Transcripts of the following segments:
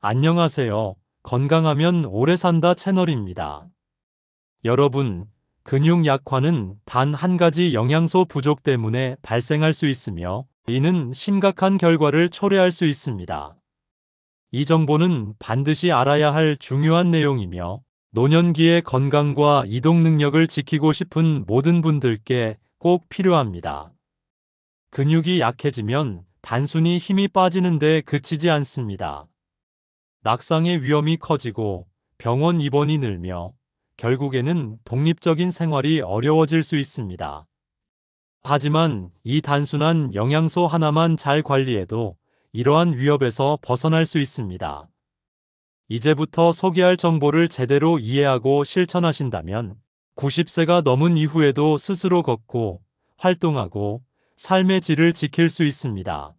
안녕하세요. 건강하면 오래 산다 채널입니다. 여러분, 근육 약화는 단 한 가지 영양소 부족 때문에 발생할 수 있으며, 이는 심각한 결과를 초래할 수 있습니다. 이 정보는 반드시 알아야 할 중요한 내용이며, 노년기의 건강과 이동 능력을 지키고 싶은 모든 분들께 꼭 필요합니다. 근육이 약해지면 단순히 힘이 빠지는 데 그치지 않습니다. 낙상의 위험이 커지고 병원 입원이 늘며 결국에는 독립적인 생활이 어려워질 수 있습니다. 하지만 이 단순한 영양소 하나만 잘 관리해도 이러한 위협에서 벗어날 수 있습니다. 이제부터 소개할 정보를 제대로 이해하고 실천하신다면 90세가 넘은 이후에도 스스로 걷고 활동하고 삶의 질을 지킬 수 있습니다.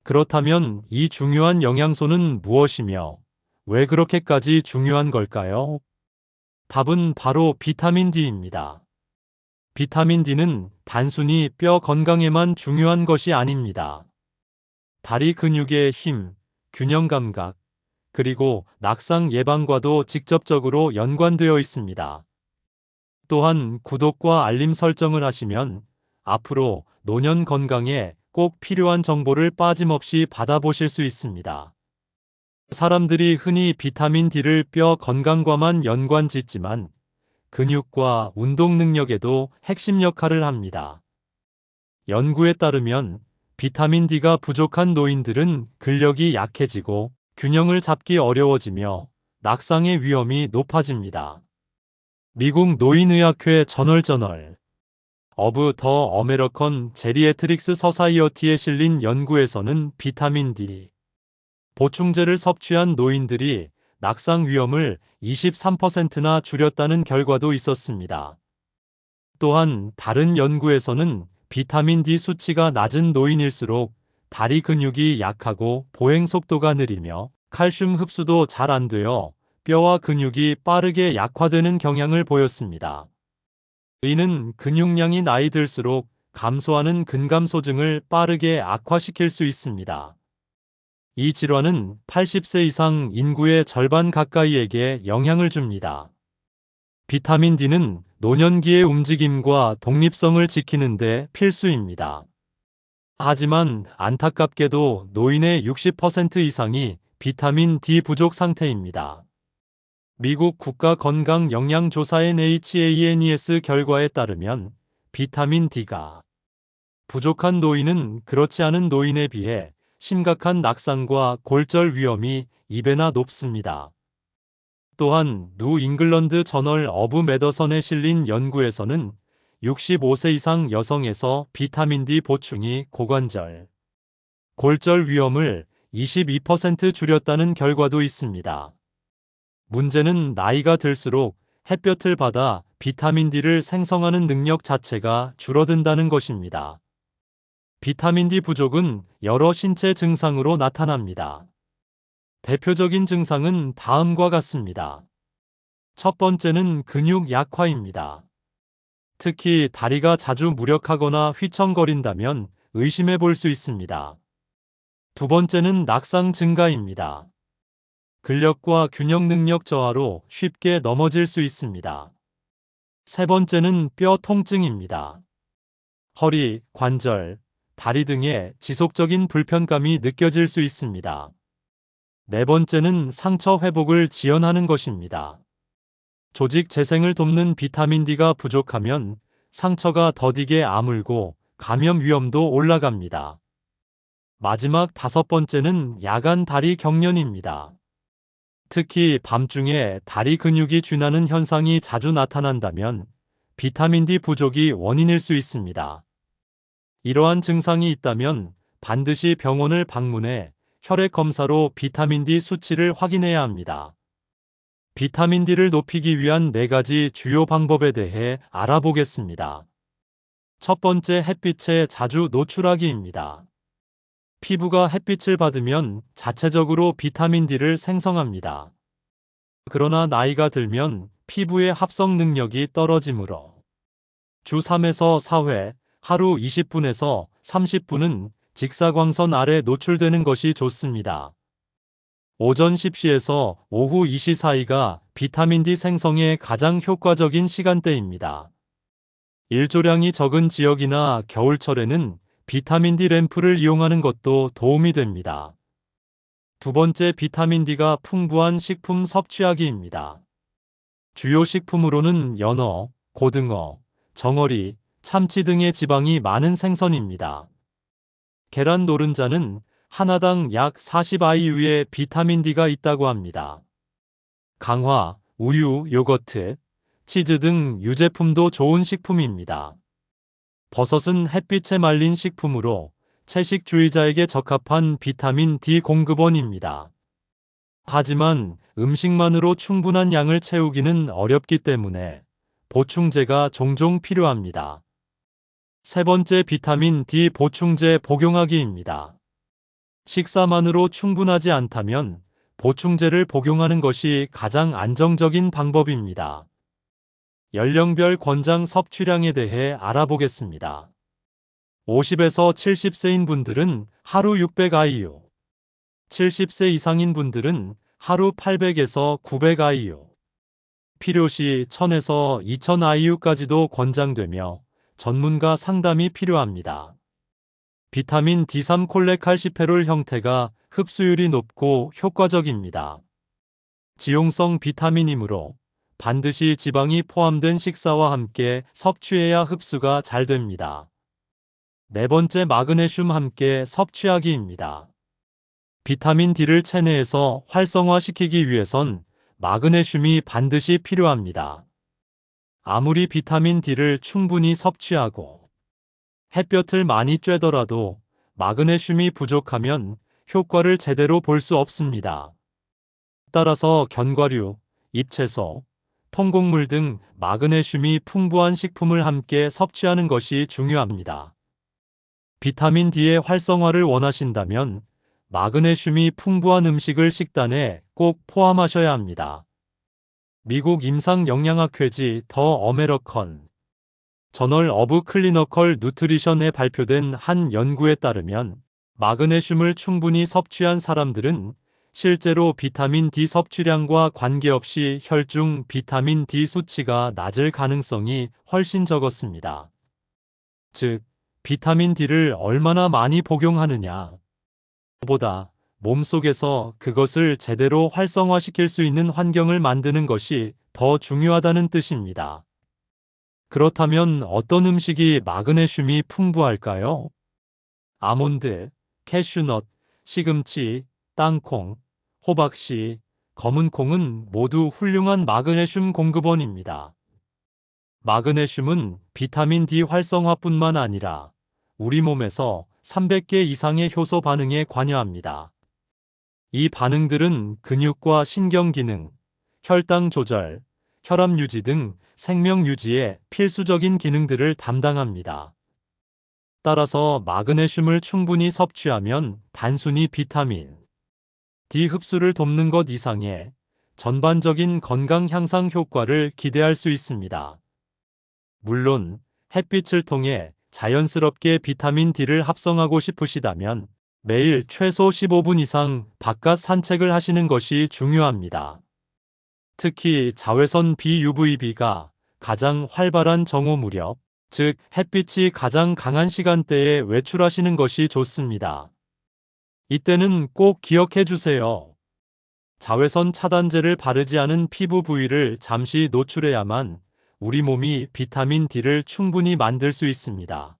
그렇다면 이 중요한 영양소는 무엇이며 왜 그렇게까지 중요한 걸까요? 답은 바로 비타민 D입니다. 비타민 D는 단순히 뼈 건강에만 중요한 것이 아닙니다. 다리 근육의 힘, 균형 감각, 그리고 낙상 예방과도 직접적으로 연관되어 있습니다. 또한 구독과 알림 설정을 하시면 앞으로 노년 건강에 꼭 필요한 정보를 빠짐없이 받아보실 수 있습니다. 사람들이 흔히 비타민 D를 뼈 건강과만 연관 짓지만 근육과 운동 능력에도 핵심 역할을 합니다. 연구에 따르면 비타민 D가 부족한 노인들은 근력이 약해지고 균형을 잡기 어려워지며 낙상의 위험이 높아집니다. 미국 노인의학회 저널 어브 더 어메리컨 제리애트릭스 서사이어티에 실린 연구에서는 비타민 D 보충제를 섭취한 노인들이 낙상 위험을 23%나 줄였다는 결과도 있었습니다. 또한 다른 연구에서는 비타민 D 수치가 낮은 노인일수록 다리 근육이 약하고 보행 속도가 느리며 칼슘 흡수도 잘 안 되어 뼈와 근육이 빠르게 약화되는 경향을 보였습니다. 이는 근육량이 나이 들수록 감소하는 근감소증을 빠르게 악화시킬 수 있습니다. 이 질환은 80세 이상 인구의 절반 가까이에게 영향을 줍니다. 비타민 D는 노년기의 움직임과 독립성을 지키는 데 필수입니다. 하지만 안타깝게도 노인의 60% 이상이 비타민 D 부족 상태입니다. 미국 국가건강영양조사의 NHANES 결과에 따르면 비타민 D가 부족한 노인은 그렇지 않은 노인에 비해 심각한 낙상과 골절 위험이 2배나 높습니다. 또한 뉴 잉글랜드 저널 어브 메더선에 실린 연구에서는 65세 이상 여성에서 비타민 D 보충이 고관절, 골절 위험을 22% 줄였다는 결과도 있습니다. 문제는 나이가 들수록 햇볕을 받아 비타민 D를 생성하는 능력 자체가 줄어든다는 것입니다. 비타민 D 부족은 여러 신체 증상으로 나타납니다. 대표적인 증상은 다음과 같습니다. 첫 번째는 근육 약화입니다. 특히 다리가 자주 무력하거나 휘청거린다면 의심해 볼 수 있습니다. 두 번째는 낙상 증가입니다. 근력과 균형 능력 저하로 쉽게 넘어질 수 있습니다. 세 번째는 뼈 통증입니다. 허리, 관절, 다리 등에 지속적인 불편감이 느껴질 수 있습니다. 네 번째는 상처 회복을 지연하는 것입니다. 조직 재생을 돕는 비타민 D가 부족하면 상처가 더디게 아물고 감염 위험도 올라갑니다. 마지막 다섯 번째는 야간 다리 경련입니다. 특히 밤중에 다리 근육이 쥐나는 현상이 자주 나타난다면 비타민 D 부족이 원인일 수 있습니다. 이러한 증상이 있다면 반드시 병원을 방문해 혈액 검사로 비타민 D 수치를 확인해야 합니다. 비타민 D를 높이기 위한 4가지 주요 방법에 대해 알아보겠습니다. 첫 번째, 햇빛에 자주 노출하기입니다. 피부가 햇빛을 받으면 자체적으로 비타민 D를 생성합니다. 그러나 나이가 들면 피부의 합성 능력이 떨어지므로 주 3에서 4회, 하루 20분에서 30분은 직사광선 아래 노출되는 것이 좋습니다. 오전 10시에서 오후 2시 사이가 비타민 D 생성에 가장 효과적인 시간대입니다. 일조량이 적은 지역이나 겨울철에는 비타민 D 램프를 이용하는 것도 도움이 됩니다. 두 번째, 비타민 D가 풍부한 식품 섭취하기입니다. 주요 식품으로는 연어, 고등어, 정어리, 참치 등의 지방이 많은 생선입니다. 계란 노른자는 하나당 약 40IU의 비타민 D가 있다고 합니다. 강화, 우유, 요거트, 치즈 등 유제품도 좋은 식품입니다. 버섯은 햇빛에 말린 식품으로 채식주의자에게 적합한 비타민 D 공급원입니다. 하지만 음식만으로 충분한 양을 채우기는 어렵기 때문에 보충제가 종종 필요합니다. 세 번째, 비타민 D 보충제 복용하기입니다. 식사만으로 충분하지 않다면 보충제를 복용하는 것이 가장 안정적인 방법입니다. 연령별 권장 섭취량에 대해 알아보겠습니다. 50에서 70세인 분들은 하루 600IU, 70세 이상인 분들은 하루 800에서 900IU, 필요시 1000에서 2000IU까지도 권장되며 전문가 상담이 필요합니다. 비타민 D3 콜레칼시페롤 형태가 흡수율이 높고 효과적입니다. 지용성 비타민이므로 반드시 지방이 포함된 식사와 함께 섭취해야 흡수가 잘 됩니다. 네 번째, 마그네슘 함께 섭취하기입니다. 비타민 D를 체내에서 활성화시키기 위해선 마그네슘이 반드시 필요합니다. 아무리 비타민 D를 충분히 섭취하고 햇볕을 많이 쬐더라도 마그네슘이 부족하면 효과를 제대로 볼 수 없습니다. 따라서 견과류, 잎채소, 통곡물 등 마그네슘이 풍부한 식품을 함께 섭취하는 것이 중요합니다. 비타민 D의 활성화를 원하신다면 마그네슘이 풍부한 음식을 식단에 꼭 포함하셔야 합니다. 미국 임상영양학회지 더 어메리컨 저널 오브 클리니컬 누트리션에 발표된 한 연구에 따르면 마그네슘을 충분히 섭취한 사람들은 실제로 비타민 D 섭취량과 관계없이 혈중 비타민 D 수치가 낮을 가능성이 훨씬 적었습니다. 즉, 비타민 D를 얼마나 많이 복용하느냐 보다 몸속에서 그것을 제대로 활성화시킬 수 있는 환경을 만드는 것이 더 중요하다는 뜻입니다. 그렇다면 어떤 음식이 마그네슘이 풍부할까요? 아몬드, 캐슈넛, 시금치, 땅콩, 호박씨, 검은콩은 모두 훌륭한 마그네슘 공급원입니다. 마그네슘은 비타민 D 활성화뿐만 아니라 우리 몸에서 300개 이상의 효소 반응에 관여합니다. 이 반응들은 근육과 신경기능, 혈당 조절, 혈압 유지 등 생명 유지에 필수적인 기능들을 담당합니다. 따라서 마그네슘을 충분히 섭취하면 단순히 비타민 D 흡수를 돕는 것 이상의 전반적인 건강 향상 효과를 기대할 수 있습니다. 물론 햇빛을 통해 자연스럽게 비타민 D를 합성하고 싶으시다면 매일 최소 15분 이상 바깥 산책을 하시는 것이 중요합니다. 특히 자외선 BUVB가 가장 활발한 정오 무렵, 즉 햇빛이 가장 강한 시간대에 외출하시는 것이 좋습니다. 이때는 꼭 기억해 주세요. 자외선 차단제를 바르지 않은 피부 부위를 잠시 노출해야만 우리 몸이 비타민 D를 충분히 만들 수 있습니다.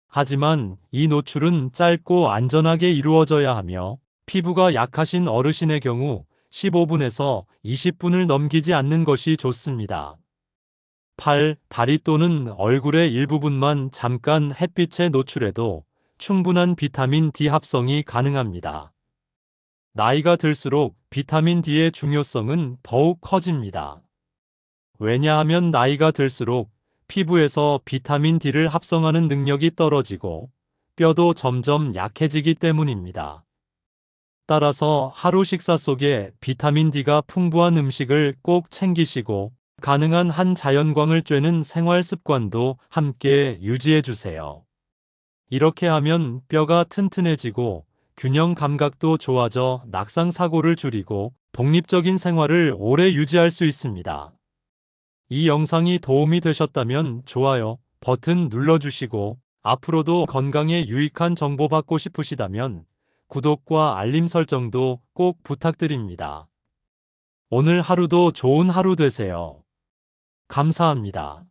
하지만 이 노출은 짧고 안전하게 이루어져야 하며 피부가 약하신 어르신의 경우 15분에서 20분을 넘기지 않는 것이 좋습니다. 팔, 다리 또는 얼굴의 일부분만 잠깐 햇빛에 노출해도 충분한 비타민 D 합성이 가능합니다. 나이가 들수록 비타민 D의 중요성은 더욱 커집니다. 왜냐하면 나이가 들수록 피부에서 비타민 D를 합성하는 능력이 떨어지고 뼈도 점점 약해지기 때문입니다. 따라서 하루 식사 속에 비타민 D가 풍부한 음식을 꼭 챙기시고 가능한 한 자연광을 쬐는 생활 습관도 함께 유지해 주세요. 이렇게 하면 뼈가 튼튼해지고 균형 감각도 좋아져 낙상 사고를 줄이고 독립적인 생활을 오래 유지할 수 있습니다. 이 영상이 도움이 되셨다면 좋아요 버튼 눌러주시고 앞으로도 건강에 유익한 정보 받고 싶으시다면 구독과 알림 설정도 꼭 부탁드립니다. 오늘 하루도 좋은 하루 되세요. 감사합니다.